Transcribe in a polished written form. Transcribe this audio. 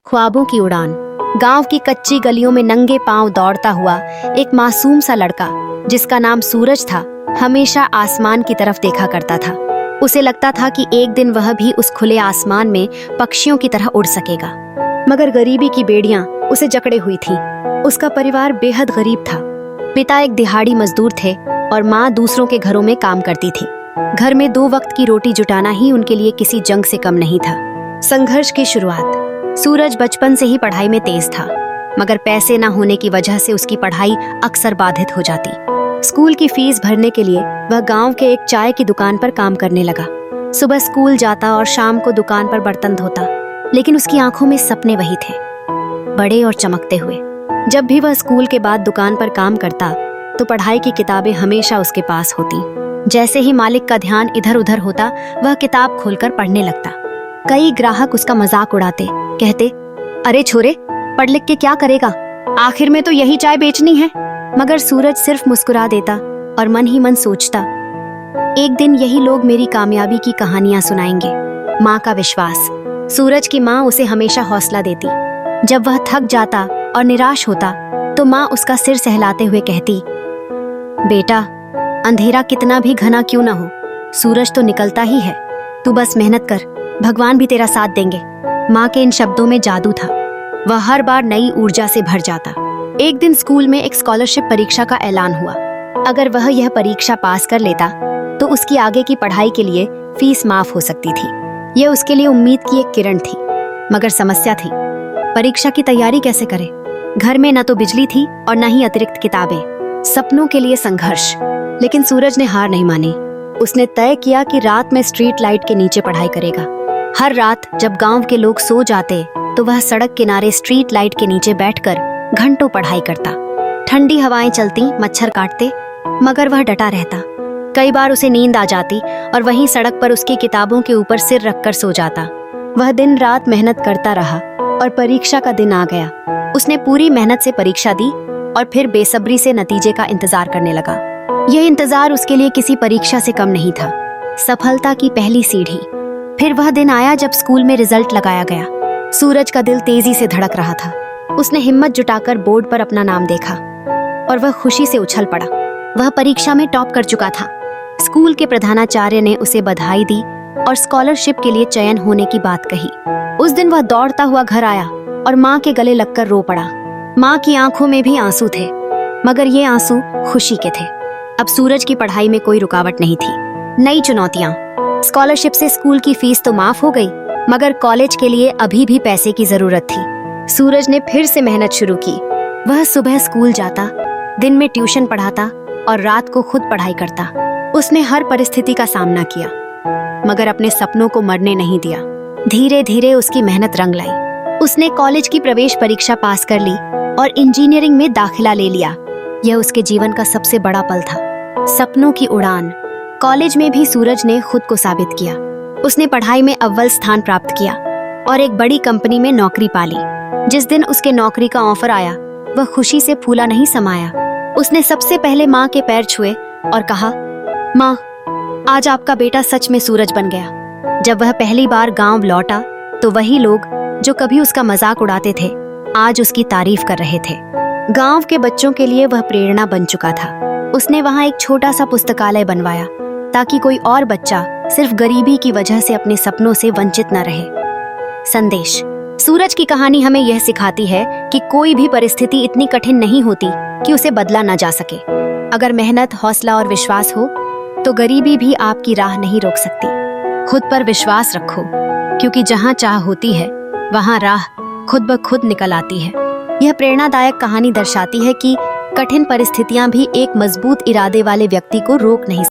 ख्वाबों की उड़ान। गांव की कच्ची गलियों में नंगे पांव दौड़ता हुआ एक मासूम सा लड़का जिसका नाम सूरज था, हमेशा आसमान की तरफ देखा करता था। उसे लगता था कि एक दिन वह भी उस खुले आसमान में पक्षियों की तरह उड़ सकेगा। मगर गरीबी की बेड़ियां उसे जकड़े हुई थीं। उसका परिवार बेहद गरीब था। पिता एक दिहाड़ी मजदूर थे और माँ दूसरों के घरों में काम करती थी। घर में 2 वक्त की रोटी जुटाना ही उनके लिए किसी जंग से कम नहीं था। संघर्ष की शुरुआत। सूरज बचपन से ही पढ़ाई में तेज था, मगर पैसे न होने की वजह से उसकी पढ़ाई अक्सर बाधित हो जाती। स्कूल की फीस भरने के लिए वह गांव के एक चाय की दुकान पर काम करने लगा। सुबह स्कूल जाता और शाम को दुकान पर बर्तन धोता, लेकिन उसकी आंखों में सपने वही थे, बड़े और चमकते हुए। जब भी वह स्कूल के बाद दुकान पर काम करता तो पढ़ाई की किताबें हमेशा उसके पास होती। जैसे ही मालिक का ध्यान इधर उधर होता, वह किताब खोलकर पढ़ने लगता। कई ग्राहक उसका मजाक उड़ाते, कहते, अरे छोरे, पढ़ लिख के क्या करेगा, आखिर में तो यही चाय बेचनी है। मगर सूरज सिर्फ मुस्कुरा देता और मन ही मन सोचता, एक दिन यही लोग मेरी कामयाबी की कहानियां सुनाएंगे। माँ का विश्वास। सूरज की माँ उसे हमेशा हौसला देती। जब वह थक जाता और निराश होता तो माँ उसका सिर सहलाते हुए कहती, बेटा, अंधेरा कितना भी घना क्यों ना हो, सूरज तो निकलता ही है। तू बस मेहनत कर, भगवान भी तेरा साथ देंगे। माँ के इन शब्दों में जादू था। वह हर बार नई ऊर्जा से भर जाता। एक दिन स्कूल में एक स्कॉलरशिप परीक्षा का ऐलान हुआ। अगर वह यह परीक्षा पास कर लेता तो उसकी आगे की पढ़ाई के लिए फीस माफ हो सकती थी। यह उसके लिए उम्मीद की एक किरण थी। मगर समस्या थी, परीक्षा की तैयारी कैसे करे। घर में न तो बिजली थी और न ही अतिरिक्त किताबें। सपनों के लिए संघर्ष। लेकिन सूरज ने हार नहीं मानी। उसने तय किया कि रात में स्ट्रीट लाइट के नीचे पढ़ाई करेगा। हर रात जब गांव के लोग सो जाते तो वह सड़क किनारे स्ट्रीट लाइट के नीचे बैठकर घंटों पढ़ाई करता। ठंडी हवाएं चलती, मच्छर काटते, मगर वह डटा रहता। कई बार उसे नींद आ जाती और वहीं सड़क पर उसकी किताबों के ऊपर सिर रखकर सो जाता। वह दिन रात मेहनत करता रहा और परीक्षा का दिन आ गया। उसने पूरी मेहनत से परीक्षा दी और फिर बेसब्री से नतीजे का इंतजार करने लगा। यह इंतजार उसके लिए किसी परीक्षा से कम नहीं था, सफलता की पहली सीढ़ी। फिर वह दिन आया जब स्कूल में रिजल्ट लगाया गया। सूरज का दिल तेजी से धड़क रहा था। उसने हिम्मत जुटाकर बोर्ड पर अपना नाम देखा और वह खुशी से उछल पड़ा। वह परीक्षा में टॉप कर चुका था। स्कूल के प्रधानाचार्य ने उसे बधाई दी और स्कॉलरशिप के लिए चयन होने की बात कही। उस दिन वह दौड़ता हुआ घर आया और माँ के गले लगकर रो पड़ा। माँ की आंखों में भी आंसू थे, मगर ये आंसू खुशी के थे। अब सूरज की पढ़ाई में कोई रुकावट नहीं थी। नई चुनौतियां। स्कॉलरशिप से स्कूल की फीस तो माफ हो गई, मगर कॉलेज के लिए अभी भी पैसे की जरूरत थी। सूरज ने फिर से मेहनत शुरू की। वह सुबह स्कूल जाता, दिन में ट्यूशन पढ़ाता और रात को खुद पढ़ाई करता। उसने हर परिस्थिति का सामना किया, मगर अपने सपनों को मरने नहीं दिया। धीरे धीरे उसकी मेहनत रंग लाई। उसने कॉलेज की प्रवेश परीक्षा पास कर ली और इंजीनियरिंग में दाखिला ले लिया। यह उसके जीवन का सबसे बड़ा पल था। सपनों की उड़ान। कॉलेज में भी सूरज ने खुद को साबित किया। उसने पढ़ाई में अव्वल स्थान प्राप्त किया और एक बड़ी कंपनी में नौकरी पाली। जिस दिन उसके नौकरी का ऑफर आया, वह खुशी से फूला नहीं समाया। उसने सबसे पहले माँ के पैर छुए और कहा, माँ, आज आपका बेटा सच में सूरज बन गया। जब वह पहली बार गांव लौटा तो वही लोग जो कभी उसका मजाक उड़ाते थे, आज उसकी तारीफ कर रहे थे। गांव के बच्चों के लिए वह प्रेरणा बन चुका था। उसने वहां एक छोटा सा पुस्तकालय बनवाया ताकि कोई और बच्चा सिर्फ गरीबी की वजह से अपने सपनों से वंचित न रहे। संदेश। सूरज की कहानी हमें यह सिखाती है कि कोई भी परिस्थिति इतनी कठिन नहीं होती कि उसे बदला न जा सके। अगर मेहनत, हौसला और विश्वास हो तो गरीबी भी आपकी राह नहीं रोक सकती। खुद पर विश्वास रखो, क्योंकि जहाँ चाह होती है वहाँ राह खुद ब खुद निकल आती है। यह प्रेरणादायक कहानी दर्शाती है कि कठिन परिस्थितियां भी एक मजबूत इरादे वाले व्यक्ति को रोक नहीं